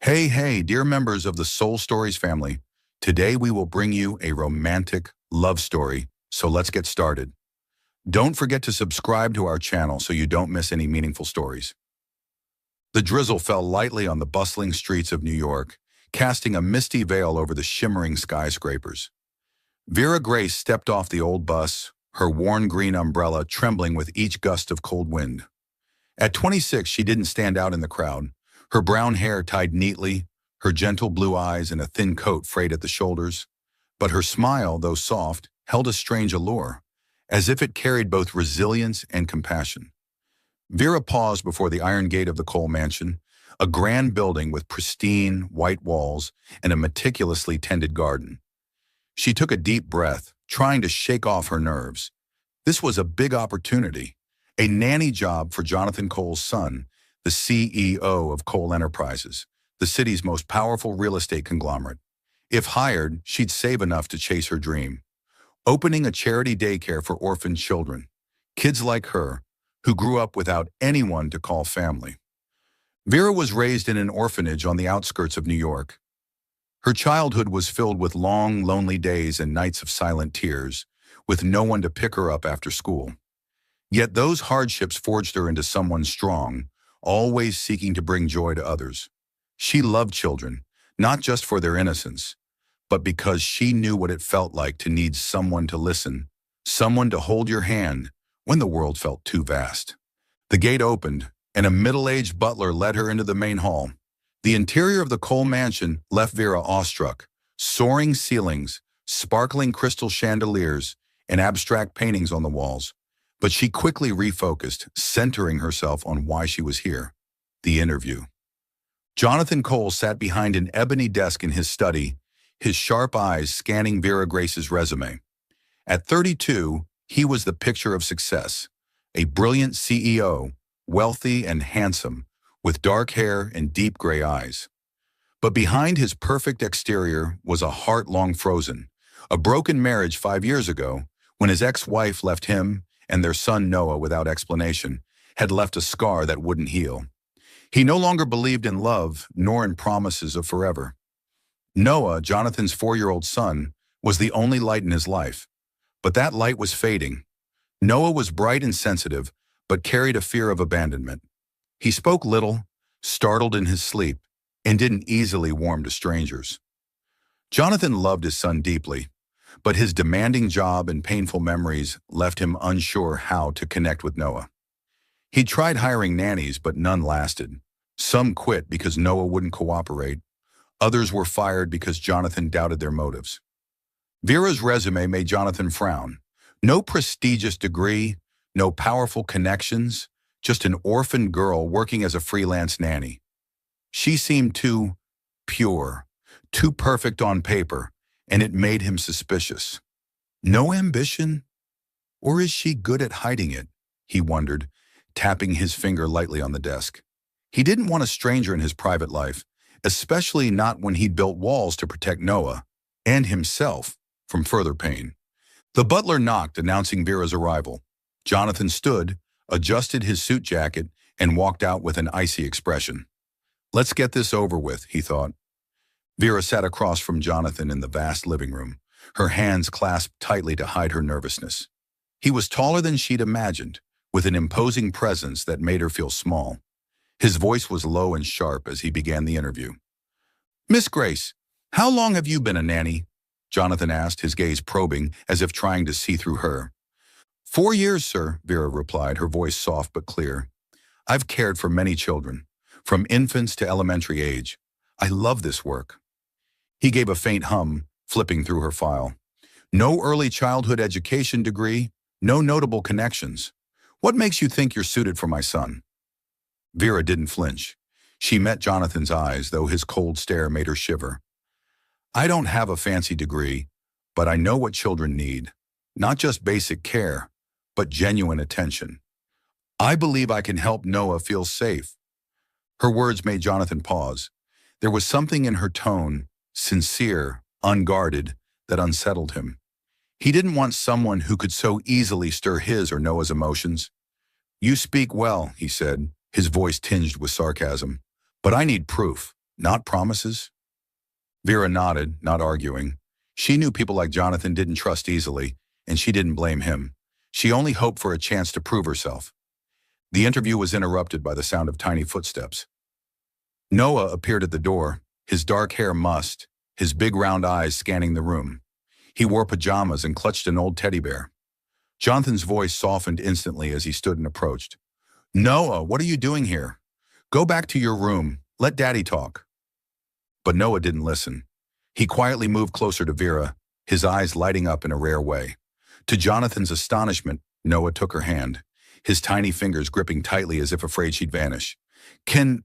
Hey, dear members of the Soul Stories family. Today we will bring you a romantic love story, so let's get started. Don't forget to subscribe to our channel so you don't miss any meaningful stories. The drizzle fell lightly on the bustling streets of New York, casting a misty veil over the shimmering skyscrapers. Vera Grace stepped off the old bus, her worn green umbrella trembling with each gust of cold wind. At 26, she didn't stand out in the crowd. Her brown hair tied neatly, her gentle blue eyes in a thin coat frayed at the shoulders. But her smile, though soft, held a strange allure, as if it carried both resilience and compassion. Vera paused before the iron gate of the Cole mansion, a grand building with pristine, white walls and a meticulously tended garden. She took a deep breath, trying to shake off her nerves. This was a big opportunity, a nanny job for Jonathan Cole's son, the CEO of Cole Enterprises, the city's most powerful real estate conglomerate. If hired, she'd save enough to chase her dream. Opening a charity daycare for orphaned children, kids like her, who grew up without anyone to call family. Vera was raised in an orphanage on the outskirts of New York. Her childhood was filled with long, lonely days and nights of silent tears, with no one to pick her up after school. Yet those hardships forged her into someone strong, always seeking to bring joy to others. She loved children, not just for their innocence, but because she knew what it felt like to need someone to listen, someone to hold your hand when the world felt too vast. The gate opened, and a middle-aged butler led her into the main hall. The interior of the Cole mansion left Vera awestruck. Soaring ceilings, sparkling crystal chandeliers, and abstract paintings on the walls. But she quickly refocused, centering herself on why she was here: the interview. Jonathan Cole sat behind an ebony desk in his study, his sharp eyes scanning Vera Grace's resume. At 32, he was the picture of success, a brilliant CEO, wealthy and handsome, with dark hair and deep gray eyes. But behind his perfect exterior was a heart long frozen, a broken marriage 5 years ago, when his ex-wife left him and their son Noah without explanation, had left a scar that wouldn't heal. He no longer believed in love, nor in promises of forever. Noah, Jonathan's 4-year-old son, was the only light in his life. But that light was fading. Noah was bright and sensitive, but carried a fear of abandonment. He spoke little, startled in his sleep, and didn't easily warm to strangers. Jonathan loved his son deeply, but his demanding job and painful memories left him unsure how to connect with Noah. He tried hiring nannies, but none lasted. Some quit because Noah wouldn't cooperate. Others were fired because Jonathan doubted their motives. Vera's resume made Jonathan frown. No prestigious degree, no powerful connections, just an orphaned girl working as a freelance nanny. She seemed too pure, too perfect on paper, and it made him suspicious. No ambition? Or is she good at hiding it? He wondered, tapping his finger lightly on the desk. He didn't want a stranger in his private life, especially not when he'd built walls to protect Noah and himself from further pain. The butler knocked, announcing Vera's arrival. Jonathan stood, adjusted his suit jacket, and walked out with an icy expression. Let's get this over with, he thought. Vera sat across from Jonathan in the vast living room, her hands clasped tightly to hide her nervousness. He was taller than she'd imagined, with an imposing presence that made her feel small. His voice was low and sharp as he began the interview. Miss Grace, how long have you been a nanny? Jonathan asked, his gaze probing, as if trying to see through her. 4 years, sir, Vera replied, her voice soft but clear. I've cared for many children, from infants to elementary age. I love this work. He gave a faint hum, flipping through her file. No early childhood education degree, no notable connections. What makes you think you're suited for my son? Vera didn't flinch. She met Jonathan's eyes, though his cold stare made her shiver. I don't have a fancy degree, but I know what children need. Not just basic care, but genuine attention. I believe I can help Noah feel safe. Her words made Jonathan pause. There was something in her tone, sincere, unguarded, that unsettled him. He didn't want someone who could so easily stir his or Noah's emotions. You speak well, he said, his voice tinged with sarcasm. But I need proof. Not promises? Vera nodded, not arguing. She knew people like Jonathan didn't trust easily, and she didn't blame him. She only hoped for a chance to prove herself. The interview was interrupted by the sound of tiny footsteps. Noah appeared at the door, his dark hair mussed, his big round eyes scanning the room. He wore pajamas and clutched an old teddy bear. Jonathan's voice softened instantly as he stood and approached. Noah, what are you doing here? Go back to your room. Let Daddy talk. But Noah didn't listen. He quietly moved closer to Vera, his eyes lighting up in a rare way. To Jonathan's astonishment, Noah took her hand, his tiny fingers gripping tightly as if afraid she'd vanish. Can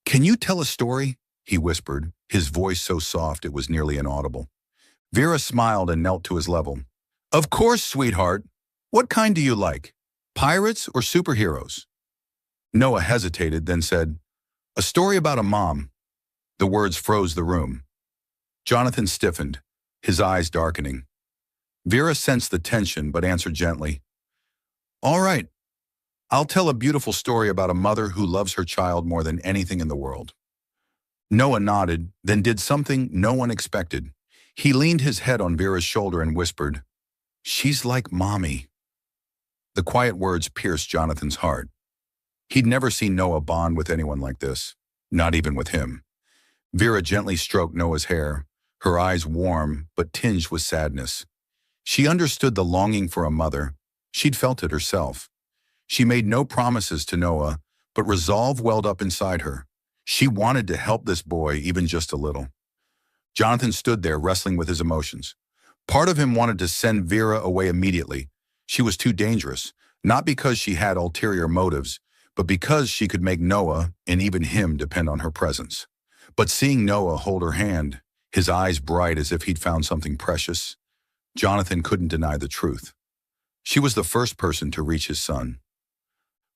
you tell a story? He whispered, his voice so soft it was nearly inaudible. Vera smiled and knelt to his level. Of course, sweetheart. What kind do you like? Pirates or superheroes? Noah hesitated, then said, A story about a mom. The words froze the room. Jonathan stiffened, his eyes darkening. Vera sensed the tension but answered gently, All right, I'll tell a beautiful story about a mother who loves her child more than anything in the world. Noah nodded, then did something no one expected. He leaned his head on Vera's shoulder and whispered, She's like Mommy. The quiet words pierced Jonathan's heart. He'd never seen Noah bond with anyone like this, not even with him. Vera gently stroked Noah's hair, her eyes warm but tinged with sadness. She understood the longing for a mother. She'd felt it herself. She made no promises to Noah, but resolve welled up inside her. She wanted to help this boy even just a little. Jonathan stood there wrestling with his emotions. Part of him wanted to send Vera away immediately. She was too dangerous, not because she had ulterior motives, but because she could make Noah and even him depend on her presence. But seeing Noah hold her hand, his eyes bright as if he'd found something precious, Jonathan couldn't deny the truth. She was the first person to reach his son.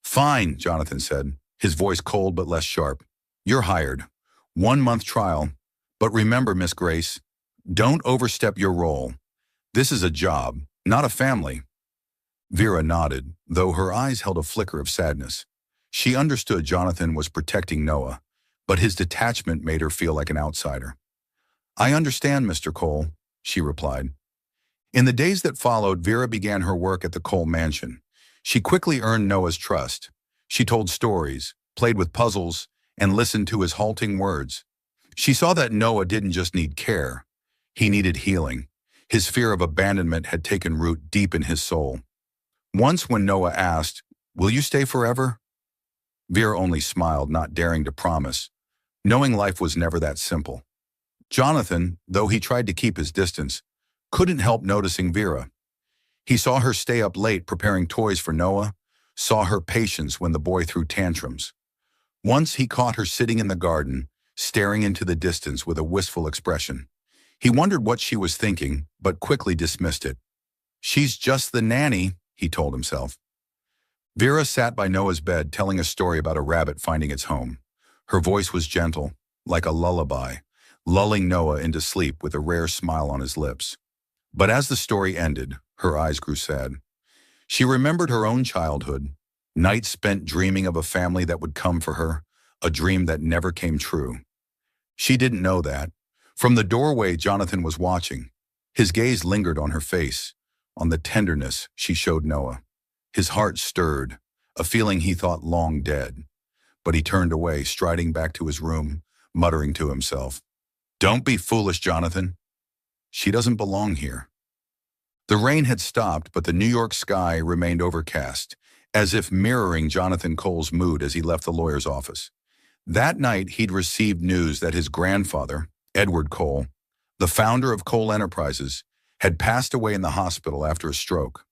Fine, Jonathan said, his voice cold but less sharp. You're hired. 1-month trial. But remember, Miss Grace, don't overstep your role. This is a job, not a family. Vera nodded, though her eyes held a flicker of sadness. She understood Jonathan was protecting Noah, but his detachment made her feel like an outsider. I understand, Mr. Cole, she replied. In the days that followed, Vera began her work at the Cole mansion. She quickly earned Noah's trust. She told stories, played with puzzles, and listened to his halting words. She saw that Noah didn't just need care. He needed healing. His fear of abandonment had taken root deep in his soul. Once when Noah asked, Will you stay forever? Vera only smiled, not daring to promise, knowing life was never that simple. Jonathan, though he tried to keep his distance, couldn't help noticing Vera. He saw her stay up late preparing toys for Noah, saw her patience when the boy threw tantrums. Once he caught her sitting in the garden, staring into the distance with a wistful expression. He wondered what she was thinking, but quickly dismissed it. She's just the nanny, he told himself. Vera sat by Noah's bed telling a story about a rabbit finding its home. Her voice was gentle, like a lullaby, lulling Noah into sleep with a rare smile on his lips. But as the story ended, her eyes grew sad. She remembered her own childhood, nights spent dreaming of a family that would come for her, a dream that never came true. She didn't know that. From the doorway, Jonathan was watching. His gaze lingered on her face, on the tenderness she showed Noah. His heart stirred, a feeling he thought long dead. But he turned away, striding back to his room, muttering to himself, Don't be foolish, Jonathan. She doesn't belong here. The rain had stopped, but the New York sky remained overcast, as if mirroring Jonathan Cole's mood as he left the lawyer's office. That night, he'd received news that his grandfather, Edward Cole, the founder of Cole Enterprises, had passed away in the hospital after a stroke.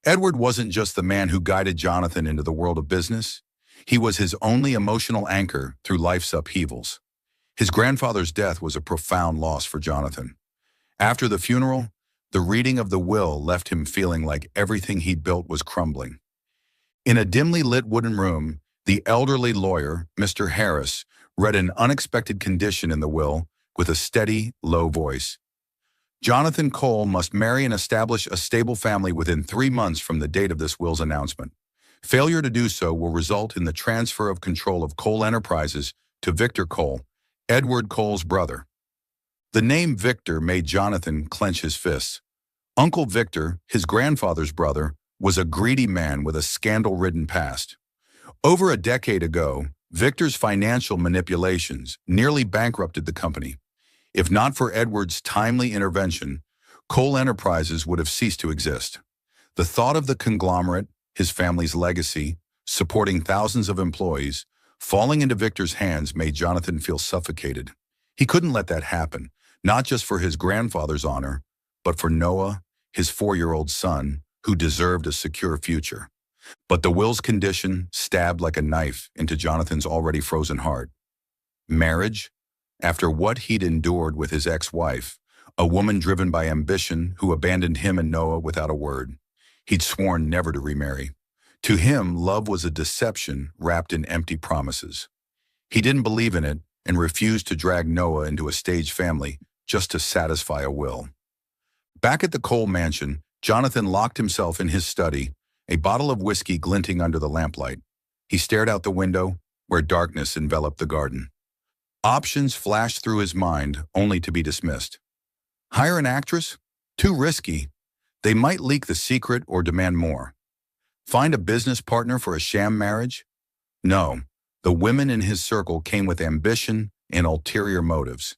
Edward wasn't just the man who guided Jonathan into the world of business. He was his only emotional anchor through life's upheavals. His grandfather's death was a profound loss for Jonathan. After the funeral, the reading of the will left him feeling like everything he'd built was crumbling. In a dimly lit wooden room, the elderly lawyer, Mr. Harris, read an unexpected condition in the will with a steady, low voice. Jonathan Cole must marry and establish a stable family within 3 months from the date of this will's announcement. Failure to do so will result in the transfer of control of Cole Enterprises to Victor Cole, Edward Cole's brother. The name Victor made Jonathan clench his fists. Uncle Victor, his grandfather's brother, was a greedy man with a scandal-ridden past. Over a decade ago, Victor's financial manipulations nearly bankrupted the company. If not for Edward's timely intervention, Cole Enterprises would have ceased to exist. The thought of the conglomerate, his family's legacy, supporting thousands of employees, falling into Victor's hands made Jonathan feel suffocated. He couldn't let that happen, not just for his grandfather's honor, but for Noah, his 4-year-old son, who deserved a secure future. But the will's condition stabbed like a knife into Jonathan's already frozen heart. Marriage? After what he'd endured with his ex-wife, a woman driven by ambition who abandoned him and Noah without a word. He'd sworn never to remarry. To him, love was a deception wrapped in empty promises. He didn't believe in it and refused to drag Noah into a staged family just to satisfy a will. Back at the Cole mansion, Jonathan locked himself in his study, a bottle of whiskey glinting under the lamplight. He stared out the window, where darkness enveloped the garden. Options flashed through his mind, only to be dismissed. Hire an actress? Too risky. They might leak the secret or demand more. Find a business partner for a sham marriage? No, the women in his circle came with ambition and ulterior motives.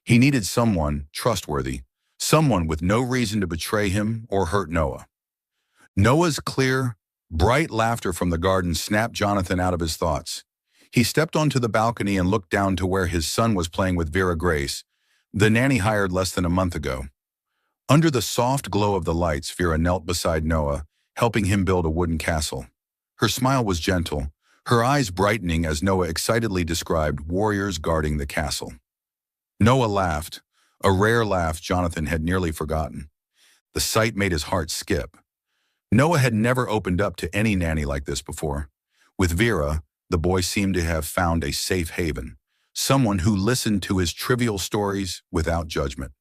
He needed someone trustworthy, someone with no reason to betray him or hurt Noah. Noah's clear, bright laughter from the garden snapped Jonathan out of his thoughts. He stepped onto the balcony and looked down to where his son was playing with Vera Grace, the nanny hired less than a month ago. Under the soft glow of the lights, Vera knelt beside Noah, helping him build a wooden castle. Her smile was gentle, her eyes brightening as Noah excitedly described warriors guarding the castle. Noah laughed, a rare laugh Jonathan had nearly forgotten. The sight made his heart skip. Noah had never opened up to any nanny like this before. With Vera, the boy seemed to have found a safe haven, someone who listened to his trivial stories without judgment.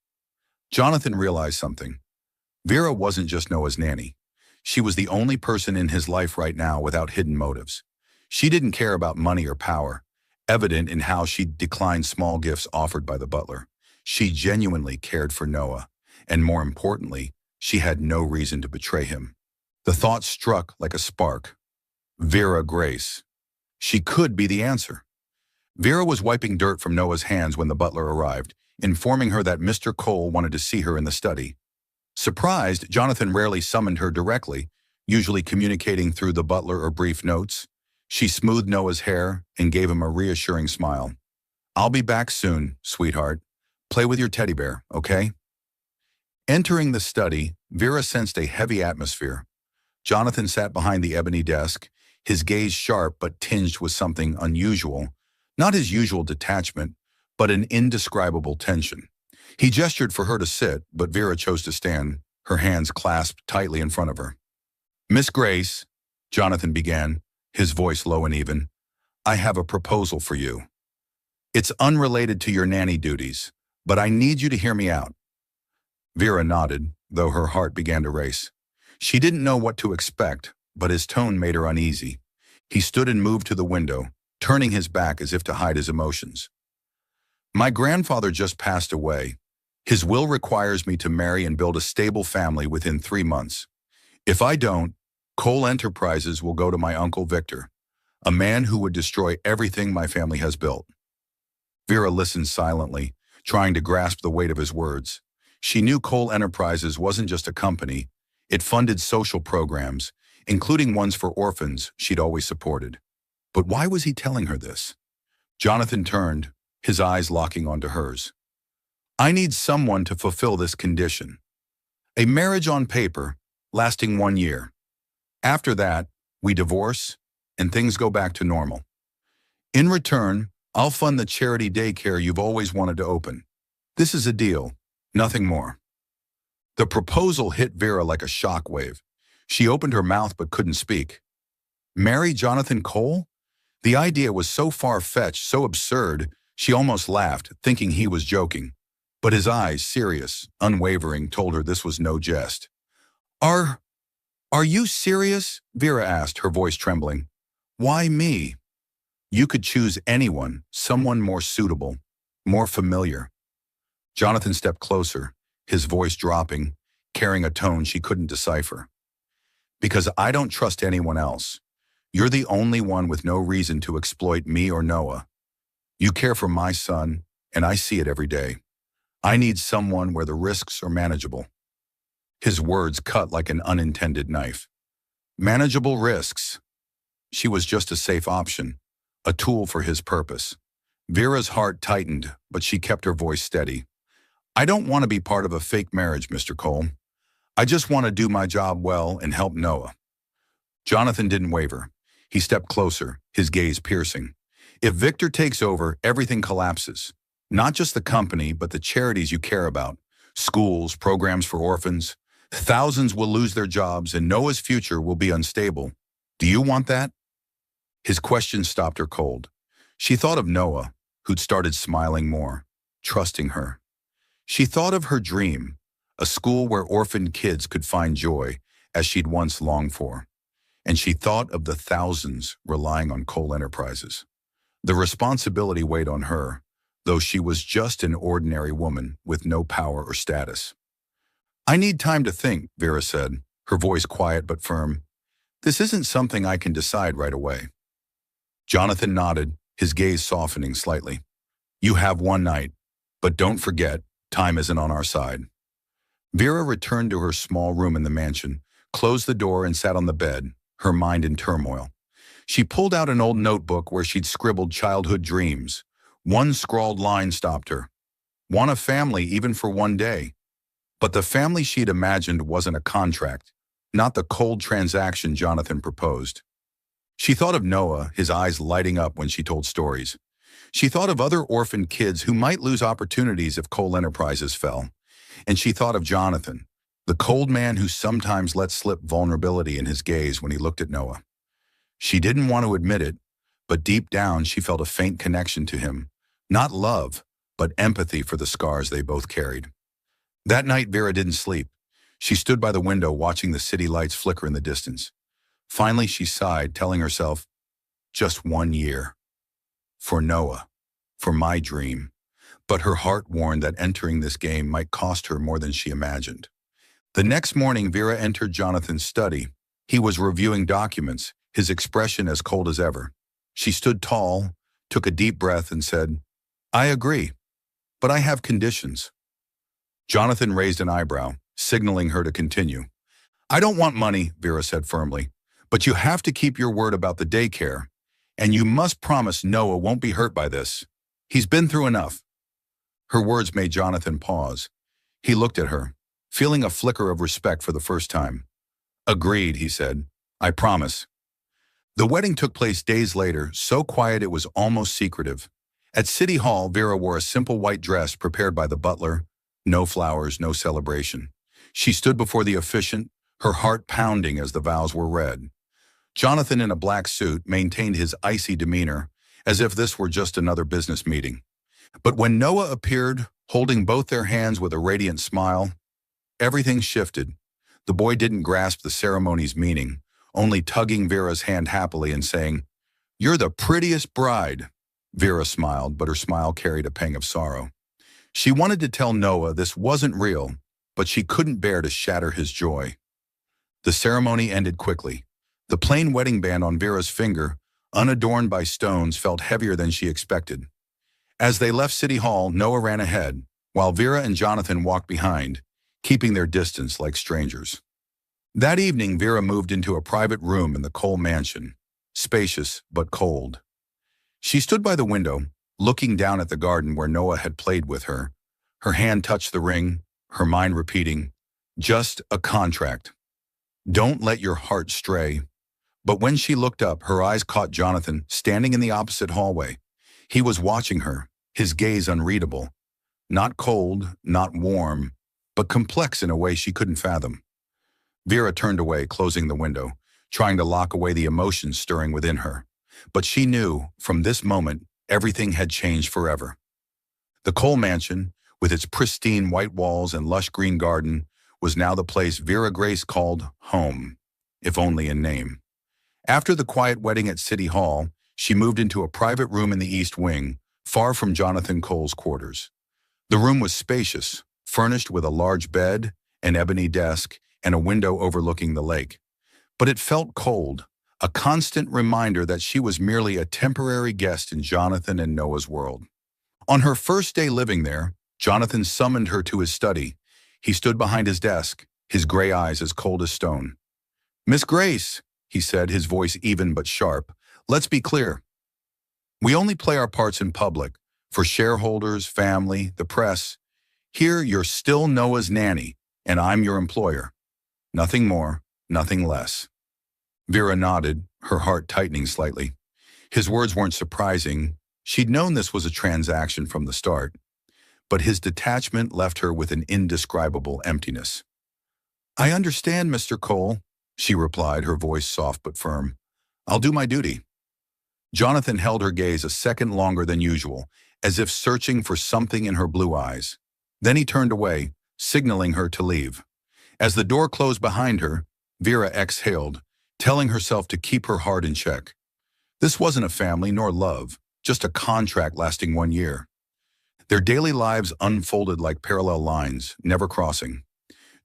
Jonathan realized something. Vera wasn't just Noah's nanny. She was the only person in his life right now without hidden motives. She didn't care about money or power, evident in how she declined small gifts offered by the butler. She genuinely cared for Noah, and more importantly, she had no reason to betray him. The thought struck like a spark. Vera Grace. She could be the answer. Vera was wiping dirt from Noah's hands when the butler arrived, informing her that Mr. Cole wanted to see her in the study. Surprised, Jonathan rarely summoned her directly, usually communicating through the butler or brief notes. She smoothed Noah's hair and gave him a reassuring smile. "I'll be back soon, sweetheart. Play with your teddy bear, okay?" Entering the study, Vera sensed a heavy atmosphere. Jonathan sat behind the ebony desk, his gaze sharp but tinged with something unusual, not his usual detachment, but an indescribable tension. He gestured for her to sit, but Vera chose to stand, her hands clasped tightly in front of her. "Miss Grace," Jonathan began, his voice low and even, "I have a proposal for you. It's unrelated to your nanny duties, but I need you to hear me out." Vera nodded, though her heart began to race. She didn't know what to expect, but his tone made her uneasy. He stood and moved to the window, turning his back as if to hide his emotions. "My grandfather just passed away. His will requires me to marry and build a stable family within 3 months. If I don't, Cole Enterprises will go to my Uncle Victor, a man who would destroy everything my family has built." Vera listened silently, trying to grasp the weight of his words. She knew Cole Enterprises wasn't just a company. It funded social programs, including ones for orphans she'd always supported. But why was he telling her this? Jonathan turned, his eyes locking onto hers. "I need someone to fulfill this condition. A marriage on paper, lasting 1 year. After that, we divorce, and things go back to normal. In return, I'll fund the charity daycare you've always wanted to open. This is a deal, nothing more." The proposal hit Vera like a shockwave. She opened her mouth but couldn't speak. Marry Jonathan Cole? The idea was so far-fetched, so absurd, she almost laughed, thinking he was joking. But his eyes, serious, unwavering, told her this was no jest. Are you serious?" Vera asked, her voice trembling. "Why me?" "You could choose anyone, someone more suitable." more familiar. Jonathan stepped closer, his voice dropping, carrying a tone she couldn't decipher. Because I don't trust anyone else. You're the only one with no reason to exploit me or Noah. You care for my son, and I see it every day. I need someone where the risks are manageable. His words cut like an unintended knife. Manageable risks. She was just a safe option, a tool for his purpose. Vera's heart tightened, but she kept her voice steady. I don't want to be part of a fake marriage, Mr. Cole. I just want to do my job well and help Noah. Jonathan didn't waver. He stepped closer, his gaze piercing. If Victor takes over, everything collapses. Not just the company, but the charities you care about. Schools, programs for orphans. Thousands will lose their jobs and Noah's future will be unstable. Do you want that? His question stopped her cold. She thought of Noah, who'd started smiling more, trusting her. She thought of her dream, a school where orphaned kids could find joy, as she'd once longed for. And she thought of the thousands relying on Cole Enterprises. The responsibility weighed on her, though she was just an ordinary woman with no power or status. I need time to think, Vera said, her voice quiet but firm. This isn't something I can decide right away. Jonathan nodded, his gaze softening slightly. You have one night, but don't forget, time isn't on our side. Vera returned to her small room in the mansion, closed the door and sat on the bed, her mind in turmoil. She pulled out an old notebook where she'd scribbled childhood dreams. One scrawled line stopped her. Want a family even for one day. But the family she'd imagined wasn't a contract, not the cold transaction Jonathan proposed. She thought of Noah, his eyes lighting up when she told stories. She thought of other orphaned kids who might lose opportunities if Cole Enterprises fell. And she thought of Jonathan, the cold man who sometimes let slip vulnerability in his gaze when he looked at Noah. She didn't want to admit it, but deep down she felt a faint connection to him. Not love, but empathy for the scars they both carried. That night Vera didn't sleep. She stood by the window watching the city lights flicker in the distance. Finally she sighed, telling herself, just 1 year. For Noah, for my dream. But her heart warned that entering this game might cost her more than she imagined. The next morning Vera entered Jonathan's study. He was reviewing documents, his expression as cold as ever. She stood tall, took a deep breath and said, I agree, but I have conditions. Jonathan raised an eyebrow, signaling her to continue. I don't want money, Vera said firmly, but you have to keep your word about the daycare, and you must promise Noah won't be hurt by this. He's been through enough. Her words made Jonathan pause. He looked at her, feeling a flicker of respect for the first time. Agreed, he said. I promise. The wedding took place days later, so quiet it was almost secretive. At City Hall, Vera wore a simple white dress prepared by the butler. No flowers, no celebration. She stood before the officiant, her heart pounding as the vows were read. Jonathan, in a black suit, maintained his icy demeanor, as if this were just another business meeting. But when Noah appeared, holding both their hands with a radiant smile, everything shifted. The boy didn't grasp the ceremony's meaning, only tugging Vera's hand happily and saying, You're the prettiest bride. Vera smiled, but her smile carried a pang of sorrow. She wanted to tell Noah this wasn't real, but she couldn't bear to shatter his joy. The ceremony ended quickly. The plain wedding band on Vera's finger, unadorned by stones, felt heavier than she expected. As they left City Hall, Noah ran ahead, while Vera and Jonathan walked behind, keeping their distance like strangers. That evening, Vera moved into a private room in the Cole mansion, spacious but cold. She stood by the window, looking down at the garden where Noah had played with her. Her hand touched the ring, her mind repeating, just a contract. Don't let your heart stray. But when she looked up, her eyes caught Jonathan standing in the opposite hallway. He was watching her, his gaze unreadable. Not cold, not warm, but complex in a way she couldn't fathom. Vera turned away, closing the window, trying to lock away the emotions stirring within her. But she knew, from this moment, everything had changed forever. The Cole mansion, with its pristine white walls and lush green garden, was now the place Vera Grace called home, if only in name. After the quiet wedding at City Hall, she moved into a private room in the East Wing, far from Jonathan Cole's quarters. The room was spacious, furnished with a large bed, an ebony desk, and a window overlooking the lake. But it felt cold, a constant reminder that she was merely a temporary guest in Jonathan and Noah's world. On her first day living there, Jonathan summoned her to his study. He stood behind his desk, his gray eyes as cold as stone. "Miss Grace," he said, his voice even but sharp, "let's be clear. We only play our parts in public, for shareholders, family, the press. Here you're still Noah's nanny, and I'm your employer. Nothing more, nothing less." Vera nodded, her heart tightening slightly. His words weren't surprising. She'd known this was a transaction from the start. But his detachment left her with an indescribable emptiness. "I understand, Mr. Cole," she replied, her voice soft but firm. "I'll do my duty." Jonathan held her gaze a second longer than usual, as if searching for something in her blue eyes. Then he turned away, signaling her to leave. As the door closed behind her, Vera exhaled, telling herself to keep her heart in check. This wasn't a family nor love, just a contract lasting 1 year. Their daily lives unfolded like parallel lines, never crossing.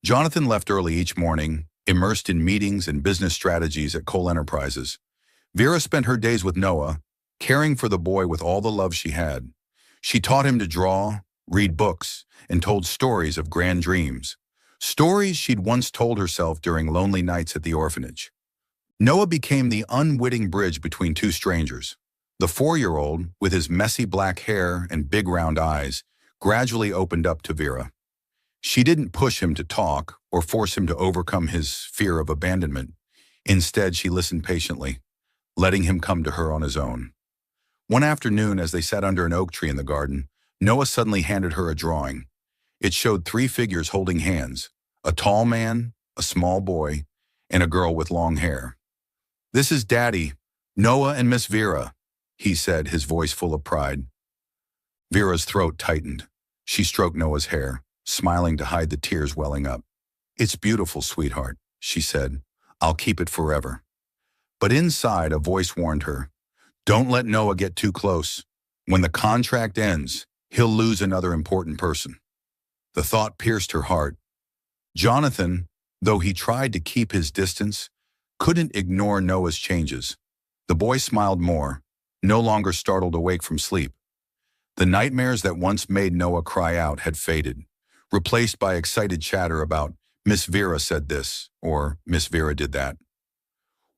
Jonathan left early each morning, immersed in meetings and business strategies at Cole Enterprises. Vera spent her days with Noah, caring for the boy with all the love she had. She taught him to draw, read books, and told stories of grand dreams. Stories she'd once told herself during lonely nights at the orphanage. Noah became the unwitting bridge between two strangers. The 4-year-old, with his messy black hair and big round eyes, gradually opened up to Vera. She didn't push him to talk or force him to overcome his fear of abandonment. Instead, she listened patiently, letting him come to her on his own. One afternoon, as they sat under an oak tree in the garden, Noah suddenly handed her a drawing. It showed 3 figures holding hands, a tall man, a small boy, and a girl with long hair. "This is Daddy, Noah and Miss Vera," he said, his voice full of pride. Vera's throat tightened. She stroked Noah's hair, smiling to hide the tears welling up. "It's beautiful, sweetheart," she said. "I'll keep it forever." But inside, a voice warned her, "Don't let Noah get too close. When the contract ends, he'll lose another important person." The thought pierced her heart. Jonathan, though he tried to keep his distance, couldn't ignore Noah's changes. The boy smiled more, no longer startled awake from sleep. The nightmares that once made Noah cry out had faded, replaced by excited chatter about "Miss Vera said this," or "Miss Vera did that."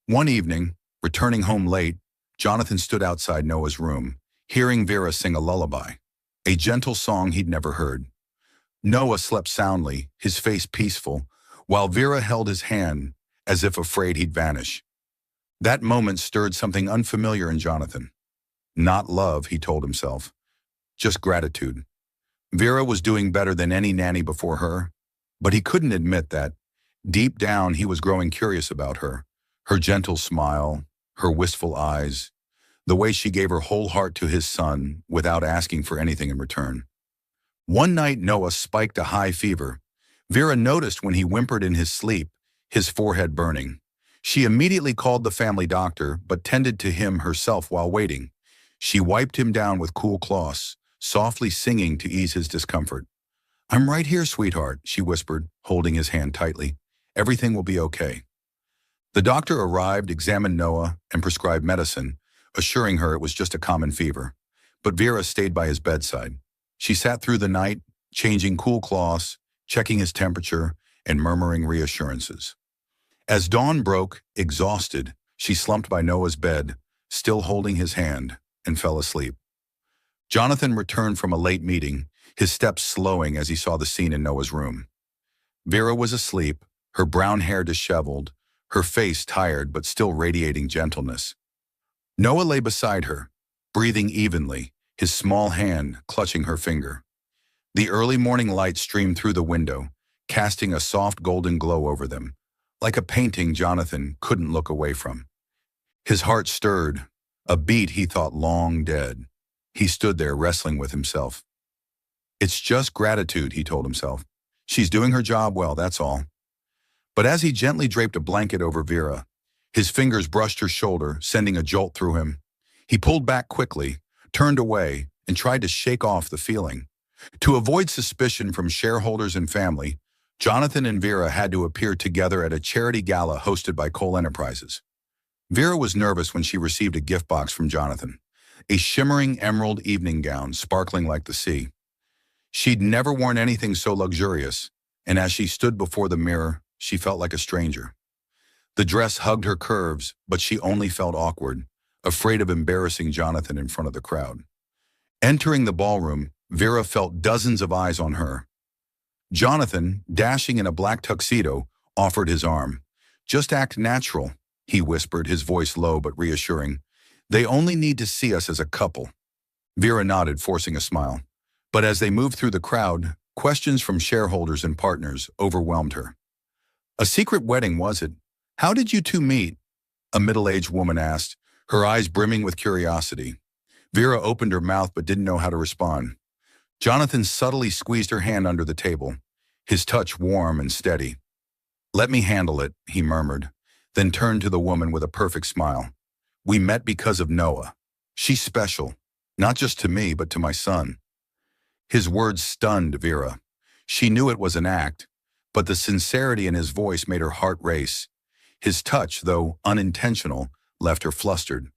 One evening, returning home late, Jonathan stood outside Noah's room, hearing Vera sing a lullaby, a gentle song he'd never heard. Noah slept soundly, his face peaceful, while Vera held his hand as if afraid he'd vanish. That moment stirred something unfamiliar in Jonathan. Not love, he told himself, just gratitude. Vera was doing better than any nanny before her, but he couldn't admit that. Deep down, he was growing curious about her gentle smile, her wistful eyes, the way she gave her whole heart to his son without asking for anything in return. One night, Noah spiked a high fever. Vera noticed when he whimpered in his sleep, his forehead burning. She immediately called the family doctor, but tended to him herself while waiting. She wiped him down with cool cloths, softly singing to ease his discomfort. "I'm right here, sweetheart," she whispered, holding his hand tightly. "Everything will be okay." The doctor arrived, examined Noah, and prescribed medicine, assuring her it was just a common fever. But Vera stayed by his bedside. She sat through the night, changing cool cloths, checking his temperature, and murmuring reassurances. As dawn broke, exhausted, she slumped by Noah's bed, still holding his hand, and fell asleep. Jonathan returned from a late meeting, his steps slowing as he saw the scene in Noah's room. Vera was asleep, her brown hair disheveled, her face tired but still radiating gentleness. Noah lay beside her, breathing evenly, his small hand clutching her finger. The early morning light streamed through the window, casting a soft golden glow over them, like a painting Jonathan couldn't look away from. His heart stirred, a beat he thought long dead. He stood there wrestling with himself. "It's just gratitude," he told himself. "She's doing her job well, that's all." But as he gently draped a blanket over Vera, his fingers brushed her shoulder, sending a jolt through him. He pulled back quickly, turned away, and tried to shake off the feeling. To avoid suspicion from shareholders and family, Jonathan and Vera had to appear together at a charity gala hosted by Cole Enterprises. Vera was nervous when she received a gift box from Jonathan, a shimmering emerald evening gown sparkling like the sea. She'd never worn anything so luxurious, and as she stood before the mirror, she felt like a stranger. The dress hugged her curves, but she only felt awkward, afraid of embarrassing Jonathan in front of the crowd. Entering the ballroom, Vera felt dozens of eyes on her. Jonathan, dashing in a black tuxedo, offered his arm. "Just act natural," he whispered, his voice low but reassuring. "They only need to see us as a couple." Vera nodded, forcing a smile. But as they moved through the crowd, questions from shareholders and partners overwhelmed her. "A secret wedding, was it? How did you two meet?" a middle-aged woman asked, her eyes brimming with curiosity. Vera opened her mouth but didn't know how to respond. Jonathan subtly squeezed her hand under the table, his touch warm and steady. "Let me handle it," he murmured, then turned to the woman with a perfect smile. "We met because of Noah. She's special, not just to me, but to my son." His words stunned Vera. She knew it was an act, but the sincerity in his voice made her heart race. His touch, though unintentional, left her flustered.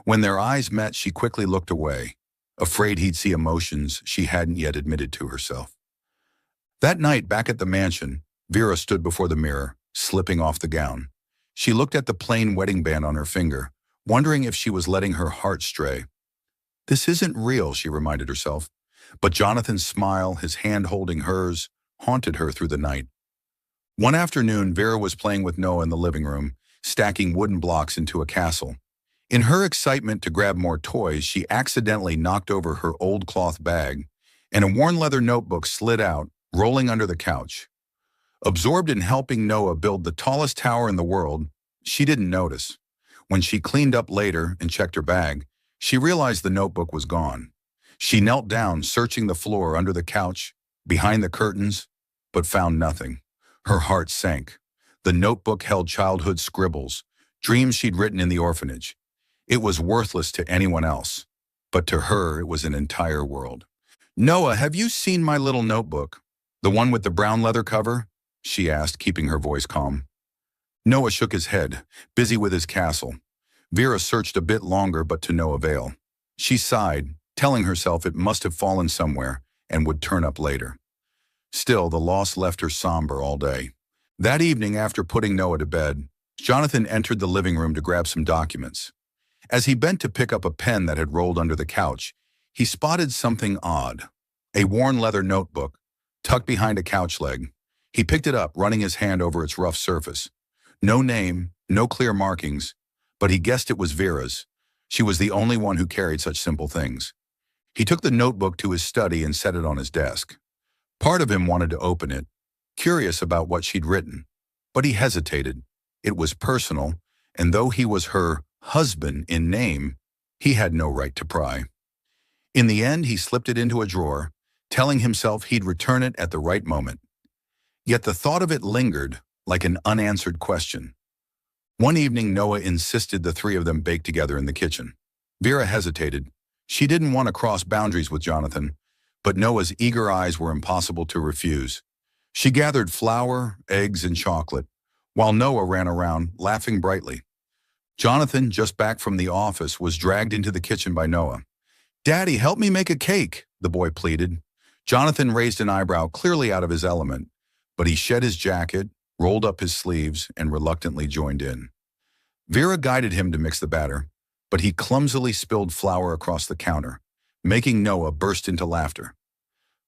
When their eyes met, she quickly looked away, afraid he'd see emotions she hadn't yet admitted to herself. That night, back at the mansion, Vera stood before the mirror, slipping off the gown. She looked at the plain wedding band on her finger, wondering if she was letting her heart stray. "This isn't real," she reminded herself. But Jonathan's smile, his hand holding hers, haunted her through the night. One afternoon, Vera was playing with Noah in the living room, stacking wooden blocks into a castle. In her excitement to grab more toys, she accidentally knocked over her old cloth bag, and a worn leather notebook slid out, rolling under the couch. Absorbed in helping Noah build the tallest tower in the world, she didn't notice. When she cleaned up later and checked her bag, she realized the notebook was gone. She knelt down, searching the floor, under the couch, behind the curtains, but found nothing. Her heart sank. The notebook held childhood scribbles, dreams she'd written in the orphanage. It was worthless to anyone else, but to her it was an entire world. "Noah, have you seen my little notebook? The one with the brown leather cover?" she asked, keeping her voice calm. Noah shook his head, busy with his castle. Vera searched a bit longer, but to no avail. She sighed, telling herself it must have fallen somewhere and would turn up later. Still, the loss left her somber all day. That evening, after putting Noah to bed, Jonathan entered the living room to grab some documents. As he bent to pick up a pen that had rolled under the couch, he spotted something odd. A worn leather notebook, tucked behind a couch leg. He picked it up, running his hand over its rough surface. No name, no clear markings, but he guessed it was Vera's. She was the only one who carried such simple things. He took the notebook to his study and set it on his desk. Part of him wanted to open it, curious about what she'd written, but he hesitated. It was personal, and though he was her husband in name, he had no right to pry. In the end, he slipped it into a drawer, telling himself he'd return it at the right moment. Yet the thought of it lingered, like an unanswered question. One evening, Noah insisted the three of them bake together in the kitchen. Vera hesitated. She didn't want to cross boundaries with Jonathan, but Noah's eager eyes were impossible to refuse. She gathered flour, eggs, and chocolate, while Noah ran around, laughing brightly. Jonathan, just back from the office, was dragged into the kitchen by Noah. "Daddy, help me make a cake," the boy pleaded. Jonathan raised an eyebrow, clearly out of his element, but he shed his jacket, rolled up his sleeves, and reluctantly joined in. Vera guided him to mix the batter, but he clumsily spilled flour across the counter, making Noah burst into laughter.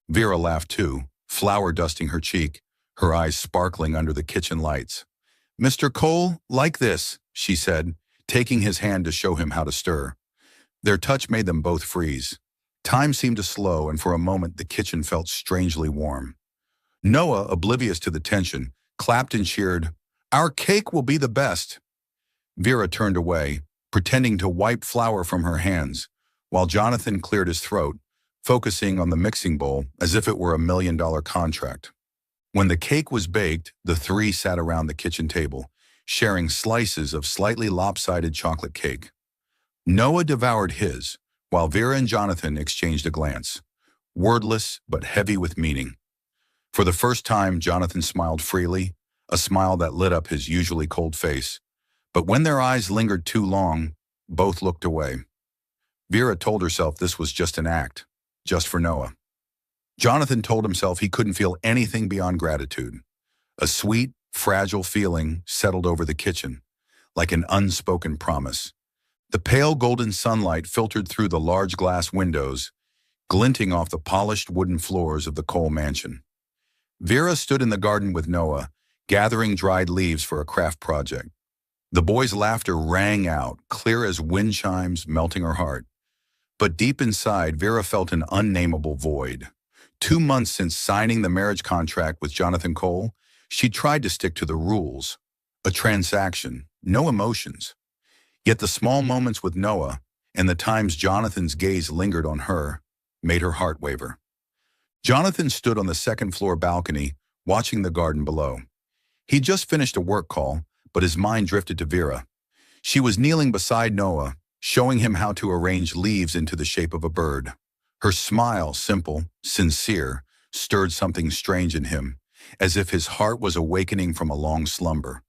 Vera laughed too, flour dusting her cheek, her eyes sparkling under the kitchen lights. "Mr. Cole, like this," she said, taking his hand to show him how to stir. Their touch made them both freeze. Time seemed to slow, and for a moment the kitchen felt strangely warm. Noah, oblivious to the tension, clapped and cheered, "Our cake will be the best." Vera turned away, pretending to wipe flour from her hands, while Jonathan cleared his throat, focusing on the mixing bowl as if it were a $1 million contract. When the cake was baked, the three sat around the kitchen table, sharing slices of slightly lopsided chocolate cake. Noah devoured his, while Vera and Jonathan exchanged a glance, wordless but heavy with meaning. For the first time, Jonathan smiled freely, a smile that lit up his usually cold face. But when their eyes lingered too long, both looked away. Vera told herself this was just an act, just for Noah. Jonathan told himself he couldn't feel anything beyond gratitude. A sweet, fragile feeling settled over the kitchen, like an unspoken promise. The pale golden sunlight filtered through the large glass windows, glinting off the polished wooden floors of the Cole mansion. Vera stood in the garden with Noah, gathering dried leaves for a craft project. The boy's laughter rang out, clear as wind chimes, melting her heart. But deep inside, Vera felt an unnameable void. 2 months since signing the marriage contract with Jonathan Cole, she tried to stick to the rules. A transaction, no emotions. Yet the small moments with Noah, and the times Jonathan's gaze lingered on her, made her heart waver. Jonathan stood on the second-floor balcony, watching the garden below. He'd just finished a work call, but his mind drifted to Vera. She was kneeling beside Noah, showing him how to arrange leaves into the shape of a bird. Her smile, simple, sincere, stirred something strange in him, as if his heart was awakening from a long slumber.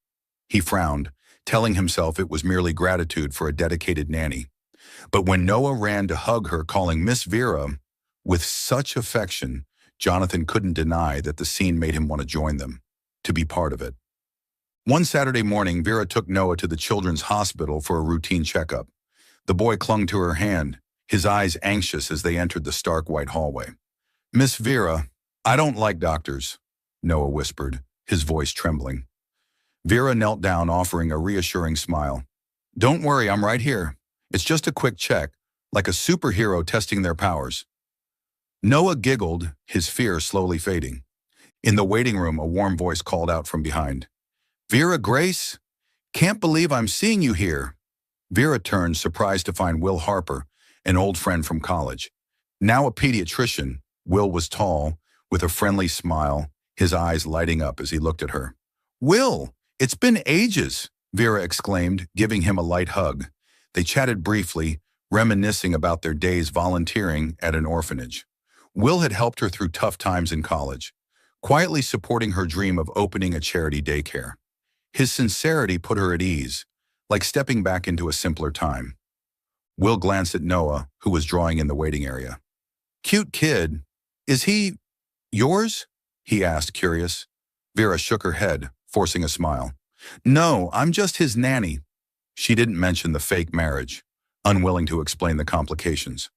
He frowned, telling himself it was merely gratitude for a dedicated nanny. But when Noah ran to hug her, calling Miss Vera, with such affection, Jonathan couldn't deny that the scene made him want to join them, to be part of it. One Saturday morning, Vera took Noah to the children's hospital for a routine checkup. The boy clung to her hand, his eyes anxious as they entered the stark white hallway. "Miss Vera, I don't like doctors," Noah whispered, his voice trembling. Vera knelt down, offering a reassuring smile. "Don't worry, I'm right here. It's just a quick check, like a superhero testing their powers." Noah giggled, his fear slowly fading. In the waiting room, a warm voice called out from behind. "Vera Grace? Can't believe I'm seeing you here." Vera turned, surprised to find Will Harper, an old friend from college. Now a pediatrician, Will was tall, with a friendly smile, his eyes lighting up as he looked at her. "Will, it's been ages," Vera exclaimed, giving him a light hug. They chatted briefly, reminiscing about their days volunteering at an orphanage. Will had helped her through tough times in college, quietly supporting her dream of opening a charity daycare. His sincerity put her at ease, like stepping back into a simpler time. Will glanced at Noah, who was drawing in the waiting area. "Cute kid. Is he yours?" he asked, curious. Vera shook her head, forcing a smile. "No, I'm just his nanny." She didn't mention the fake marriage, unwilling to explain the complications.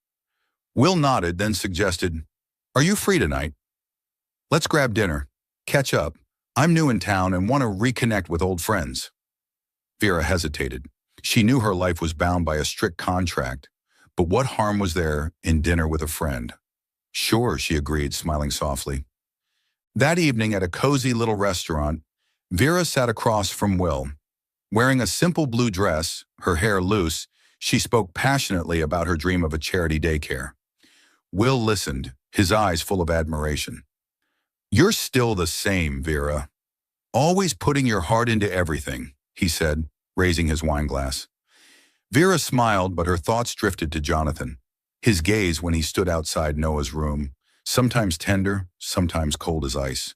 Will nodded, then suggested, "Are you free tonight? Let's grab dinner, catch up. I'm new in town and want to reconnect with old friends." Vera hesitated. She knew her life was bound by a strict contract, but what harm was there in dinner with a friend? "Sure," she agreed, smiling softly. That evening at a cozy little restaurant, Vera sat across from Will. Wearing a simple blue dress, her hair loose, she spoke passionately about her dream of a charity daycare. Will listened, his eyes full of admiration. "You're still the same, Vera. Always putting your heart into everything," he said, raising his wine glass. Vera smiled, but her thoughts drifted to Jonathan. His gaze when he stood outside Noah's room, sometimes tender, sometimes cold as ice.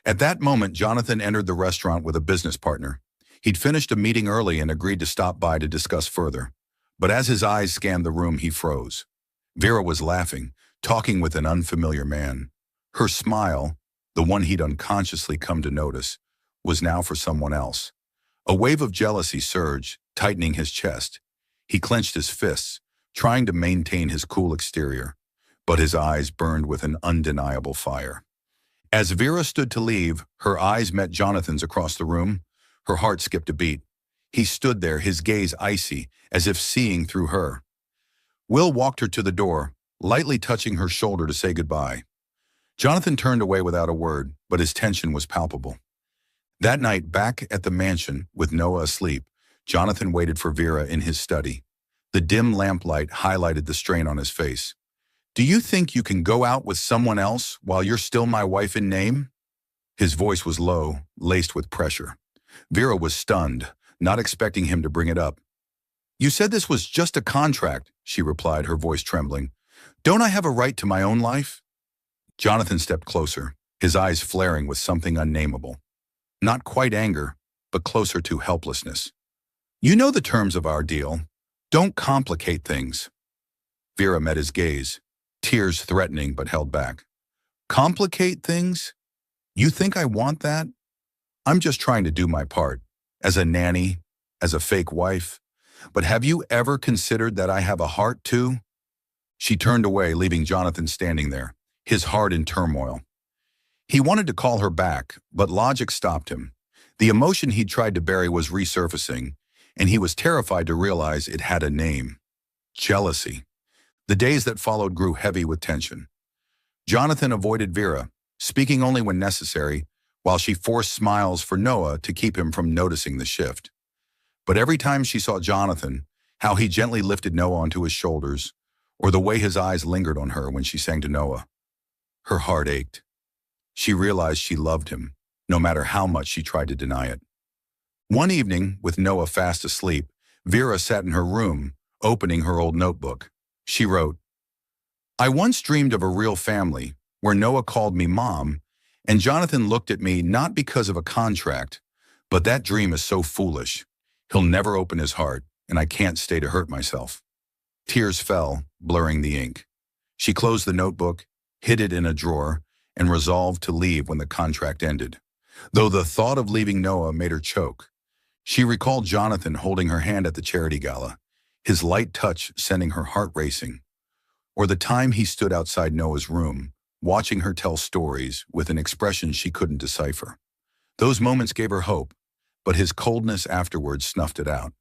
At that moment, Jonathan entered the restaurant with a business partner. He'd finished a meeting early and agreed to stop by to discuss further. But as his eyes scanned the room, he froze. Vera was laughing, talking with an unfamiliar man. Her smile, the one he'd unconsciously come to notice, was now for someone else. A wave of jealousy surged, tightening his chest. He clenched his fists, trying to maintain his cool exterior, but his eyes burned with an undeniable fire. As Vera stood to leave, her eyes met Jonathan's across the room. Her heart skipped a beat. He stood there, his gaze icy, as if seeing through her. Will walked her to the door, lightly touching her shoulder to say goodbye. Jonathan turned away without a word, but his tension was palpable. That night, back at the mansion, with Noah asleep, Jonathan waited for Vera in his study. The dim lamplight highlighted the strain on his face. "Do you think you can go out with someone else while you're still my wife in name?" His voice was low, laced with pressure. Vera was stunned, not expecting him to bring it up. You said this was just a contract, she replied, her voice trembling. Don't I have a right to my own life? Jonathan stepped closer, his eyes flaring with something unnameable. Not quite anger, but closer to helplessness. You know the terms of our deal. Don't complicate things. Vera met his gaze, tears threatening but held back. Complicate things? You think I want that? I'm just trying to do my part, as a nanny, as a fake wife. But have you ever considered that I have a heart too? She turned away, leaving Jonathan standing there, his heart in turmoil. He wanted to call her back, but logic stopped him. The emotion he'd tried to bury was resurfacing, and he was terrified to realize it had a name. Jealousy. The days that followed grew heavy with tension. Jonathan avoided Vera, speaking only when necessary, while she forced smiles for Noah to keep him from noticing the shift. But every time she saw Jonathan, how he gently lifted Noah onto his shoulders, or the way his eyes lingered on her when she sang to Noah, her heart ached. She realized she loved him, no matter how much she tried to deny it. One evening, with Noah fast asleep, Vera sat in her room, opening her old notebook. She wrote, I once dreamed of a real family, where Noah called me Mom, and Jonathan looked at me not because of a contract, but that dream is so foolish. He'll never open his heart, and I can't stay to hurt myself. Tears fell, blurring the ink. She closed the notebook, hid it in a drawer, and resolved to leave when the contract ended. Though the thought of leaving Noah made her choke, she recalled Jonathan holding her hand at the charity gala, his light touch sending her heart racing, or the time he stood outside Noah's room, watching her tell stories with an expression she couldn't decipher. Those moments gave her hope, but his coldness afterwards snuffed it out.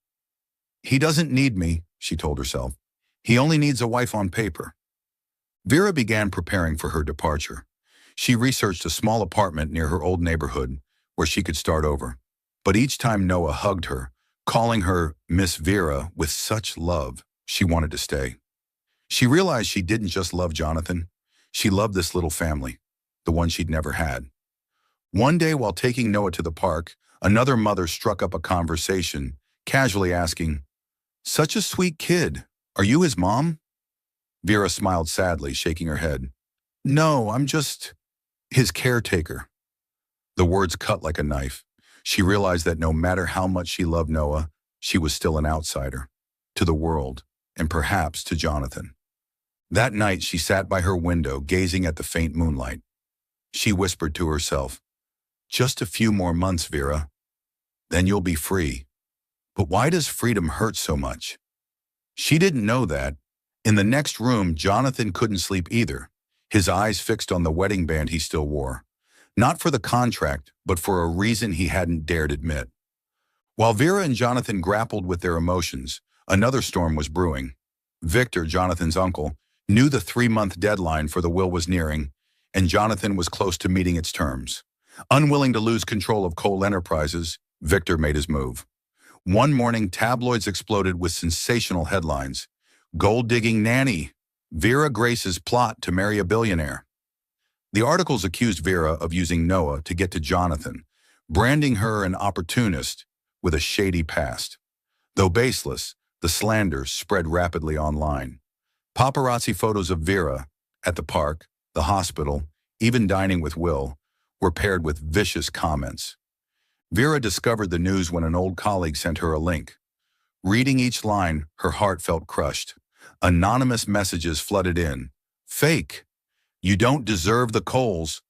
He doesn't need me, she told herself. He only needs a wife on paper. Vera began preparing for her departure. She researched a small apartment near her old neighborhood where she could start over. But each time Noah hugged her, calling her Miss Vera with such love, she wanted to stay. She realized she didn't just love Jonathan. She loved this little family, the one she'd never had. One day while taking Noah to the park, another mother struck up a conversation, casually asking, Such a sweet kid. Are you his mom? Vera smiled sadly, shaking her head. No, I'm just his caretaker. The words cut like a knife. She realized that no matter how much she loved Noah, she was still an outsider, to the world, and perhaps to Jonathan. That night she sat by her window, gazing at the faint moonlight. She whispered to herself, Just a few more months, Vera. Then you'll be free. But why does freedom hurt so much? She didn't know that. In the next room, Jonathan couldn't sleep either, his eyes fixed on the wedding band he still wore. Not for the contract, but for a reason he hadn't dared admit. While Vera and Jonathan grappled with their emotions, another storm was brewing. Victor, Jonathan's uncle, knew the 3-month deadline for the will was nearing, and Jonathan was close to meeting its terms. Unwilling to lose control of Cole Enterprises, Victor made his move. One morning, tabloids exploded with sensational headlines. Gold-digging nanny, Vera Grace's plot to marry a billionaire. The articles accused Vera of using Noah to get to Jonathan, branding her an opportunist with a shady past. Though baseless, the slander spread rapidly online. Paparazzi photos of Vera at the park, the hospital, even dining with Will, were paired with vicious comments. Vera discovered the news when an old colleague sent her a link. Reading each line, her heart felt crushed. Anonymous messages flooded in. Fake. You don't deserve the Coles.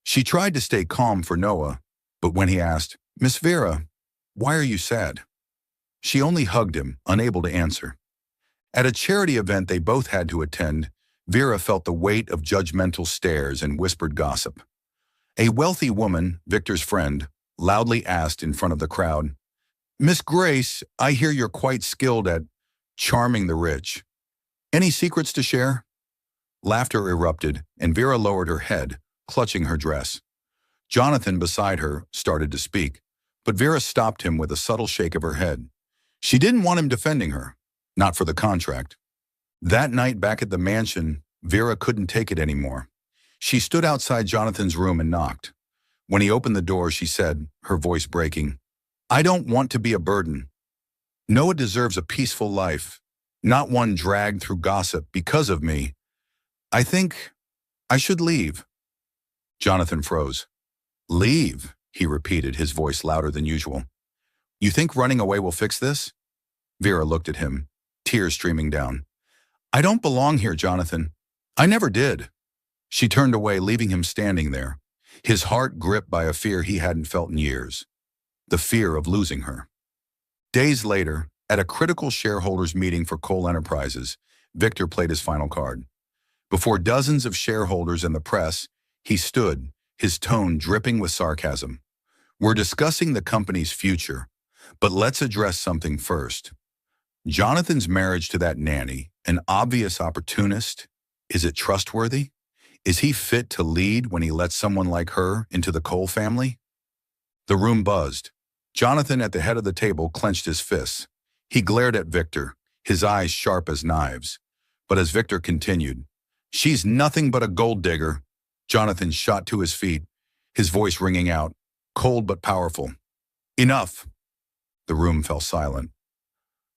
She tried to stay calm for Noah, but when he asked, Miss Vera, why are you sad? She only hugged him, unable to answer. At a charity event they both had to attend, Vera felt the weight of judgmental stares and whispered gossip. A wealthy woman, Victor's friend, loudly asked in front of the crowd, Miss Grace, I hear you're quite skilled at charming the rich. Any secrets to share? Laughter erupted, and Vera lowered her head, clutching her dress. Jonathan, beside her, started to speak, but Vera stopped him with a subtle shake of her head. She didn't want him defending her, not for the contract. That night back at the mansion, Vera couldn't take it anymore. She stood outside Jonathan's room and knocked. When he opened the door, she said, her voice breaking, I don't want to be a burden. Noah deserves a peaceful life, not one dragged through gossip because of me. I think I should leave." Jonathan froze. "Leave," he repeated, his voice louder than usual. "You think running away will fix this?" Vera looked at him, tears streaming down. "I don't belong here, Jonathan. I never did." She turned away, leaving him standing there, his heart gripped by a fear he hadn't felt in years. The fear of losing her. Days later, at a critical shareholders meeting for Cole Enterprises, Victor played his final card. Before dozens of shareholders and the press, he stood, his tone dripping with sarcasm. "We're discussing the company's future, but let's address something first. Jonathan's marriage to that nanny, an obvious opportunist, is it trustworthy? Is he fit to lead when he lets someone like her into the Cole family?" The room buzzed. Jonathan, at the head of the table, clenched his fists. He glared at Victor, his eyes sharp as knives. But as Victor continued, "She's nothing but a gold digger," Jonathan shot to his feet, his voice ringing out, cold but powerful. "Enough." The room fell silent.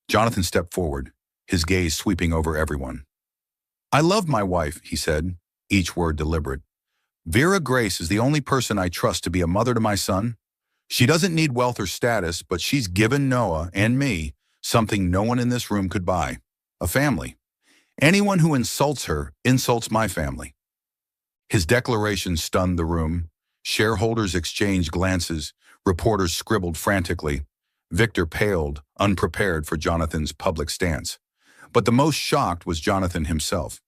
Jonathan stepped forward, his gaze sweeping over everyone. "I love my wife," he said, each word deliberate. "Vera Grace is the only person I trust to be a mother to my son. She doesn't need wealth or status, but she's given Noah and me something no one in this room could buy: a family. Anyone who insults her insults my family." His declaration stunned the room. Shareholders exchanged glances, reporters scribbled frantically. Victor paled, unprepared for Jonathan's public stance. But the most shocked was Jonathan himself.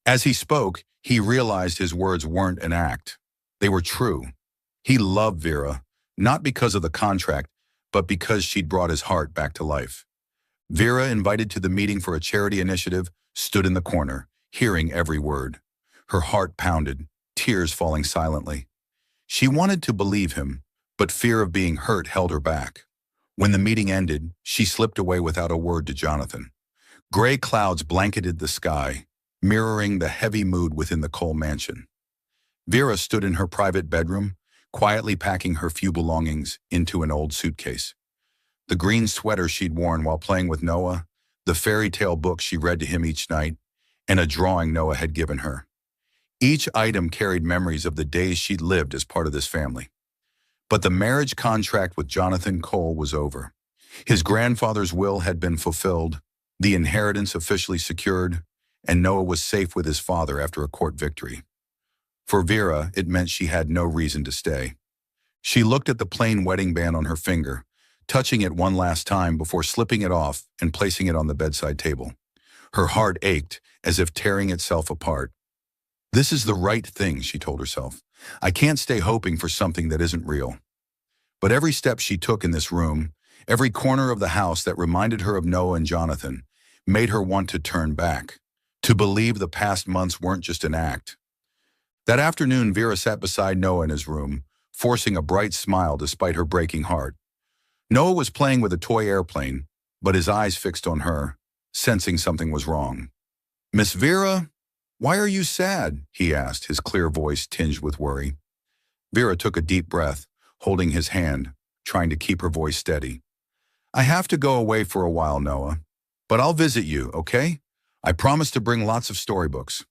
As he spoke, he realized his words weren't an act. They were true. He loved Vera, not because of the contract, but because she'd brought his heart back to life. Vera, invited to the meeting for a charity initiative, stood in the corner, hearing every word. Her heart pounded, tears falling silently. She wanted to believe him, but fear of being hurt held her back. When the meeting ended, she slipped away without a word to Jonathan. Gray clouds blanketed the sky, mirroring the heavy mood within the Cole mansion. Vera stood in her private bedroom, quietly packing her few belongings into an old suitcase. The green sweater she'd worn while playing with Noah, the fairy tale book she read to him each night, and a drawing Noah had given her. Each item carried memories of the days she'd lived as part of this family. But the marriage contract with Jonathan Cole was over. His grandfather's will had been fulfilled, the inheritance officially secured, and Noah was safe with his father after a court victory. For Vera, it meant she had no reason to stay. She looked at the plain wedding band on her finger, touching it one last time before slipping it off and placing it on the bedside table. Her heart ached, as if tearing itself apart. "This is the right thing," she told herself. "I can't stay hoping for something that isn't real." But every step she took in this room, every corner of the house that reminded her of Noah and Jonathan, made her want to turn back, to believe the past months weren't just an act. That afternoon, Vera sat beside Noah in his room, forcing a bright smile despite her breaking heart. Noah was playing with a toy airplane, but his eyes fixed on her, sensing something was wrong. "Miss Vera, why are you sad?" he asked, his clear voice tinged with worry. Vera took a deep breath, holding his hand, trying to keep her voice steady. "I have to go away for a while, Noah, but I'll visit you, okay? I promise to bring lots of storybooks."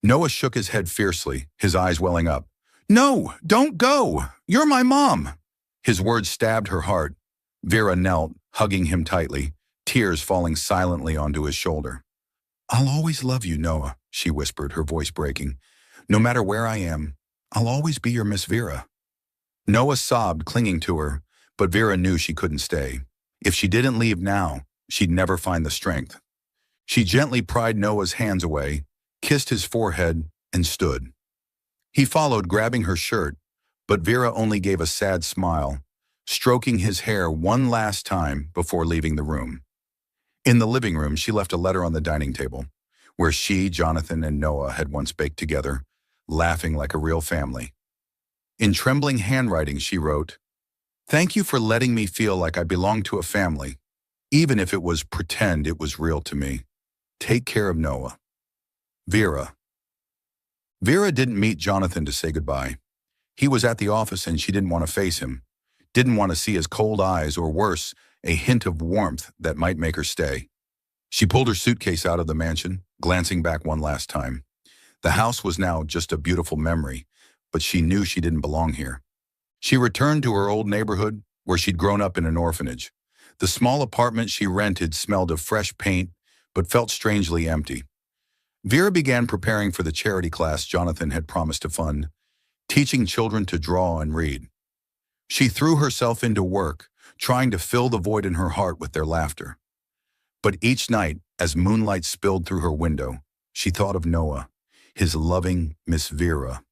Noah shook his head fiercely, his eyes welling up. "No, don't go! You're my mom!" His words stabbed her heart. Vera knelt, hugging him tightly, tears falling silently onto his shoulder. "I'll always love you, Noah," she whispered, her voice breaking. "No matter where I am, I'll always be your Miss Vera." Noah sobbed, clinging to her, but Vera knew she couldn't stay. If she didn't leave now, she'd never find the strength. She gently pried Noah's hands away, kissed his forehead, and stood. He followed, grabbing her shirt, but Vera only gave a sad smile, stroking his hair one last time before leaving the room. In the living room, she left a letter on the dining table, where she, Jonathan, and Noah had once baked together, laughing like a real family. In trembling handwriting, she wrote, "Thank you for letting me feel like I belong to a family, even if it was pretend it was real to me. Take care of Noah. Vera." Vera didn't meet Jonathan to say goodbye. He was at the office and she didn't want to face him, didn't want to see his cold eyes, or worse, a hint of warmth that might make her stay. She pulled her suitcase out of the mansion, glancing back one last time. The house was now just a beautiful memory, but she knew she didn't belong here. She returned to her old neighborhood, where she'd grown up in an orphanage. The small apartment she rented smelled of fresh paint, but felt strangely empty. Vera began preparing for the charity class Jonathan had promised to fund, teaching children to draw and read. She threw herself into work, trying to fill the void in her heart with their laughter. But each night, as moonlight spilled through her window, she thought of Noah, his loving Miss Vera,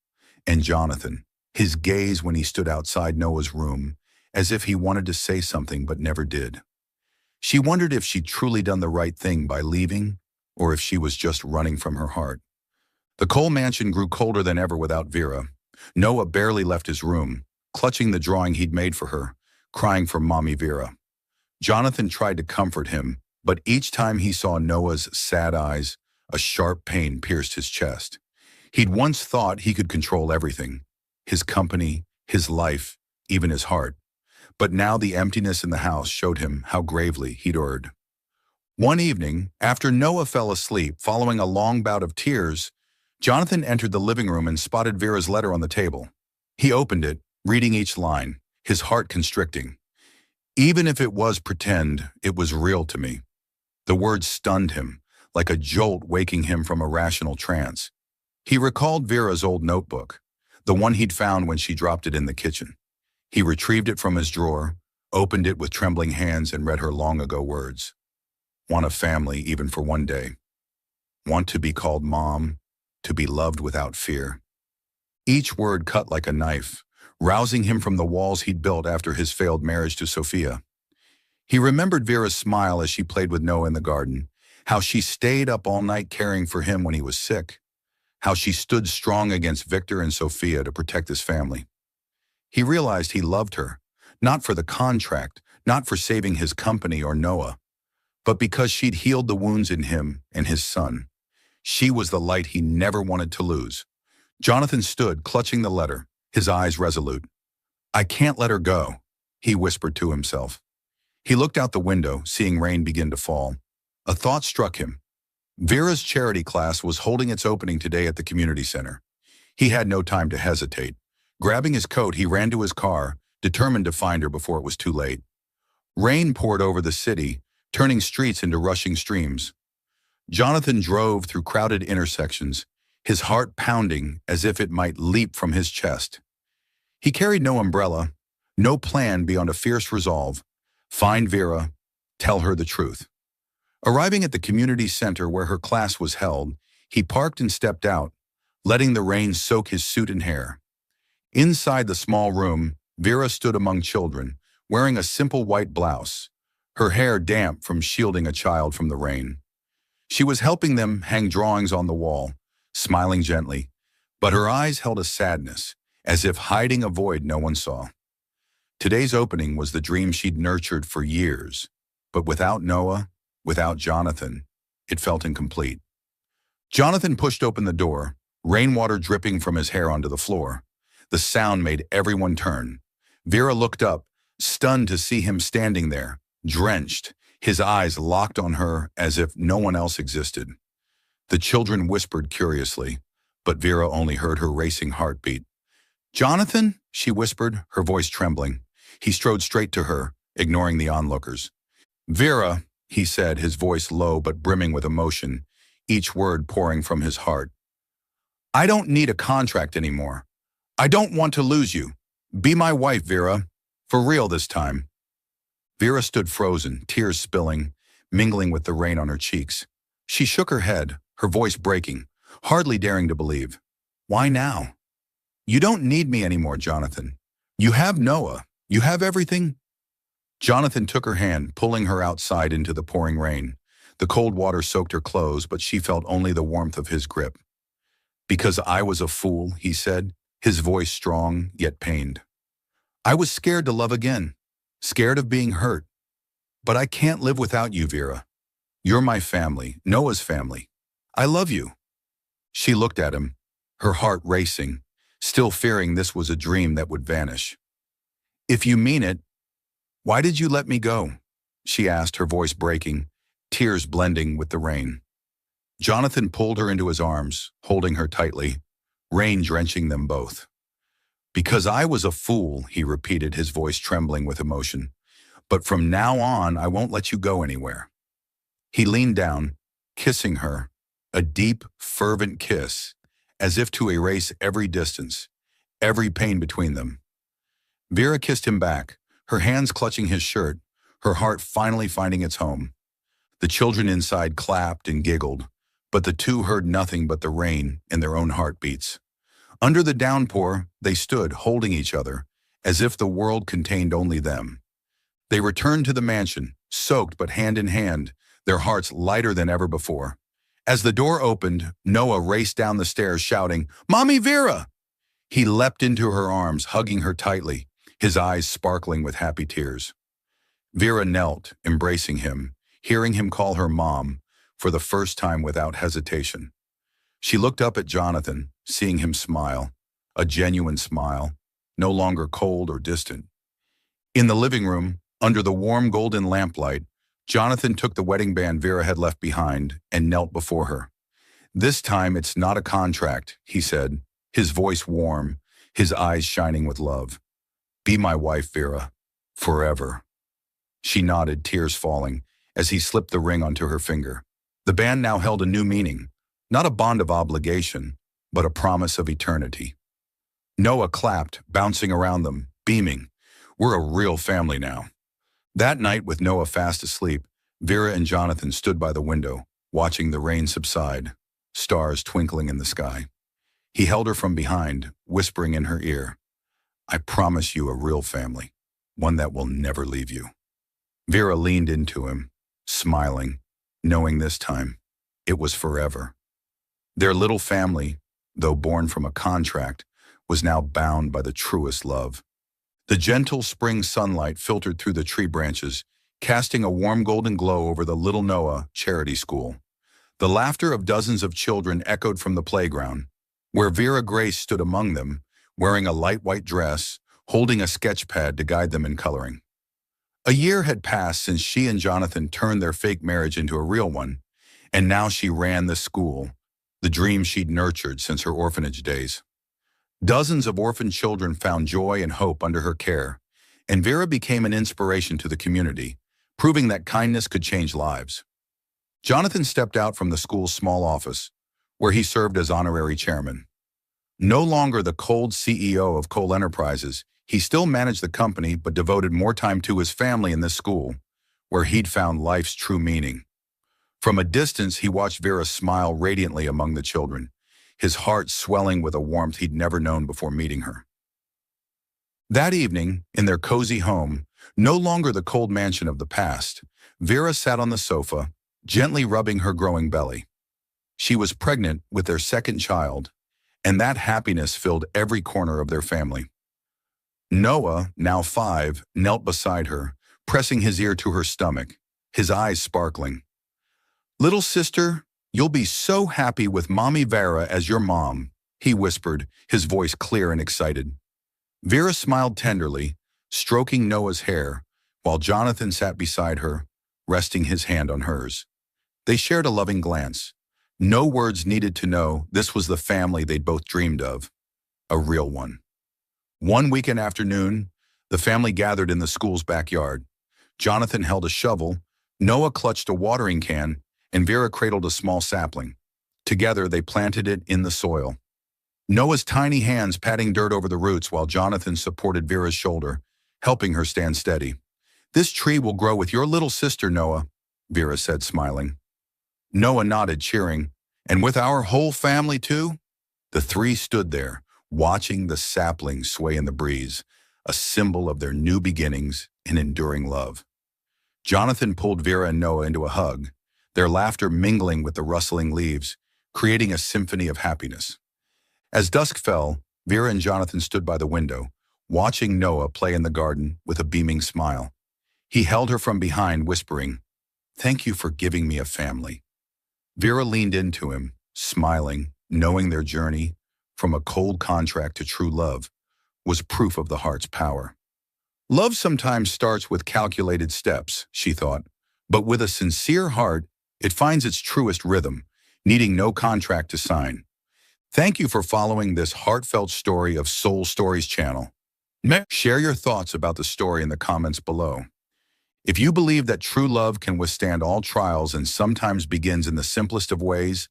and Jonathan, his gaze when he stood outside Noah's room, as if he wanted to say something but never did. She wondered if she'd truly done the right thing by leaving, or if she was just running from her heart. The Cole mansion grew colder than ever without Vera. Noah barely left his room, clutching the drawing he'd made for her, crying for Mommy Vera. Jonathan tried to comfort him, but each time he saw Noah's sad eyes, a sharp pain pierced his chest. He'd once thought he could control everything, his company, his life, even his heart. But now the emptiness in the house showed him how gravely he'd erred. One evening, after Noah fell asleep following a long bout of tears, Jonathan entered the living room and spotted Vera's letter on the table. He opened it, reading each line, his heart constricting. "Even if it was pretend, it was real to me." The words stunned him, like a jolt waking him from a rational trance. He recalled Vera's old notebook, the one he'd found when she dropped it in the kitchen. He retrieved it from his drawer, opened it with trembling hands, and read her long-ago words. "Want a family even for one day. Want to be called Mom, to be loved without fear." Each word cut like a knife, rousing him from the walls he'd built after his failed marriage to Sophia. He remembered Vera's smile as she played with Noah in the garden, how she stayed up all night caring for him when he was sick, how she stood strong against Victor and Sophia to protect his family. He realized he loved her, not for the contract, not for saving his company or Noah, but because she'd healed the wounds in him and his son. She was the light he never wanted to lose. Jonathan stood, clutching the letter, his eyes resolute. "I can't let her go," he whispered to himself. He looked out the window, seeing rain begin to fall. A thought struck him. Vera's charity class was holding its opening today at the community center. He had no time to hesitate. Grabbing his coat, he ran to his car, determined to find her before it was too late. Rain poured over the city, turning streets into rushing streams. Jonathan drove through crowded intersections, his heart pounding as if it might leap from his chest. He carried no umbrella, no plan beyond a fierce resolve. Find Vera, tell her the truth. Arriving at the community center where her class was held, he parked and stepped out, letting the rain soak his suit and hair. Inside the small room, Vera stood among children, wearing a simple white blouse, her hair damp from shielding a child from the rain. She was helping them hang drawings on the wall, smiling gently, but her eyes held a sadness, as if hiding a void no one saw. Today's opening was the dream she'd nurtured for years, but without Noah, without Jonathan, it felt incomplete. Jonathan pushed open the door, rainwater dripping from his hair onto the floor. The sound made everyone turn. Vera looked up, stunned to see him standing there, drenched, his eyes locked on her as if no one else existed. The children whispered curiously, but Vera only heard her racing heartbeat. "Jonathan?" she whispered, her voice trembling. He strode straight to her, ignoring the onlookers. "Vera," he said, his voice low but brimming with emotion, each word pouring from his heart. "I don't need a contract anymore. I don't want to lose you. Be my wife, Vera. For real this time." Vera stood frozen, tears spilling, mingling with the rain on her cheeks. She shook her head, her voice breaking, hardly daring to believe. "Why now?" "You don't need me anymore, Jonathan. You have Noah. You have everything." Jonathan took her hand, pulling her outside into the pouring rain. The cold water soaked her clothes, but she felt only the warmth of his grip. "Because I was a fool," he said, his voice strong yet pained. "I was scared to love again, scared of being hurt. But I can't live without you, Vera. You're my family, Noah's family. I love you." She looked at him, her heart racing, still fearing this was a dream that would vanish. "If you mean it, why did you let me go?" she asked, her voice breaking, tears blending with the rain. Jonathan pulled her into his arms, holding her tightly, rain drenching them both. Because I was a fool, he repeated, his voice trembling with emotion. But from now on, I won't let you go anywhere. He leaned down, kissing her, a deep, fervent kiss, as if to erase every distance, every pain between them. Vera kissed him back, her hands clutching his shirt, her heart finally finding its home. The children inside clapped and giggled, but the two heard nothing but the rain and their own heartbeats. Under the downpour, they stood, holding each other, as if the world contained only them. They returned to the mansion, soaked but hand in hand, their hearts lighter than ever before. As the door opened, Noah raced down the stairs shouting, "Mommy Vera!" He leapt into her arms, hugging her tightly, his eyes sparkling with happy tears. Vera knelt, embracing him, hearing him call her mom, for the first time without hesitation. She looked up at Jonathan, seeing him smile, a genuine smile, no longer cold or distant. In the living room, under the warm golden lamplight, Jonathan took the wedding band Vera had left behind and knelt before her. "This time it's not a contract," he said, his voice warm, his eyes shining with love. "Be my wife, Vera, forever." She nodded, tears falling, as he slipped the ring onto her finger. The band now held a new meaning, not a bond of obligation, but a promise of eternity. Noah clapped, bouncing around them, beaming. "We're a real family now." That night, with Noah fast asleep, Vera and Jonathan stood by the window, watching the rain subside, stars twinkling in the sky. He held her from behind, whispering in her ear, "I promise you a real family, one that will never leave you." Vera leaned into him, smiling, knowing this time it was forever. Their little family, though born from a contract, was now bound by the truest love. The gentle spring sunlight filtered through the tree branches, casting a warm golden glow over the Little Noah Charity School. The laughter of dozens of children echoed from the playground, where Vera Grace stood among them, wearing a light white dress, holding a sketch pad to guide them in coloring. A year had passed since she and Jonathan turned their fake marriage into a real one, and now she ran the school, the dream she'd nurtured since her orphanage days. Dozens of orphan children found joy and hope under her care, and Vera became an inspiration to the community, proving that kindness could change lives. Jonathan stepped out from the school's small office, where he served as honorary chairman. No longer the cold CEO of Cole Enterprises, he still managed the company but devoted more time to his family in this school, where he'd found life's true meaning. From a distance, he watched Vera smile radiantly among the children, his heart swelling with a warmth he'd never known before meeting her. That evening, in their cozy home, no longer the cold mansion of the past, Vera sat on the sofa, gently rubbing her growing belly. She was pregnant with their second child, and that happiness filled every corner of their family. Noah, now 5, knelt beside her, pressing his ear to her stomach, his eyes sparkling. "Little sister, you'll be so happy with Mommy Vera as your mom," he whispered, his voice clear and excited. Vera smiled tenderly, stroking Noah's hair, while Jonathan sat beside her, resting his hand on hers. They shared a loving glance. No words needed to know this was the family they'd both dreamed of, a real one. One weekend afternoon, the family gathered in the school's backyard. Jonathan held a shovel, Noah clutched a watering can, and Vera cradled a small sapling. Together, they planted it in the soil. Noah's tiny hands patting dirt over the roots while Jonathan supported Vera's shoulder, helping her stand steady. "This tree will grow with your little sister, Noah," Vera said, smiling. Noah nodded, cheering. "And with our whole family, too?" The three stood there, watching the sapling sway in the breeze, a symbol of their new beginnings and enduring love. Jonathan pulled Vera and Noah into a hug, their laughter mingling with the rustling leaves, creating a symphony of happiness. As dusk fell, Vera and Jonathan stood by the window, watching Noah play in the garden with a beaming smile. He held her from behind, whispering, "Thank you for giving me a family." Vera leaned into him, smiling, knowing their journey, from a cold contract to true love, was proof of the heart's power. Love sometimes starts with calculated steps, she thought, but with a sincere heart, it finds its truest rhythm, needing no contract to sign. Thank you for following this heartfelt story of Soul Stories channel. Share your thoughts about the story in the comments below. If you believe that true love can withstand all trials and sometimes begins in the simplest of ways,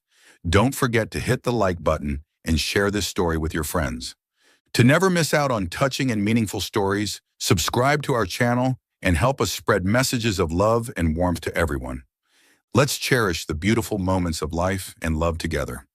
don't forget to hit the like button and share this story with your friends. To never miss out on touching and meaningful stories, subscribe to our channel and help us spread messages of love and warmth to everyone. Let's cherish the beautiful moments of life and love together.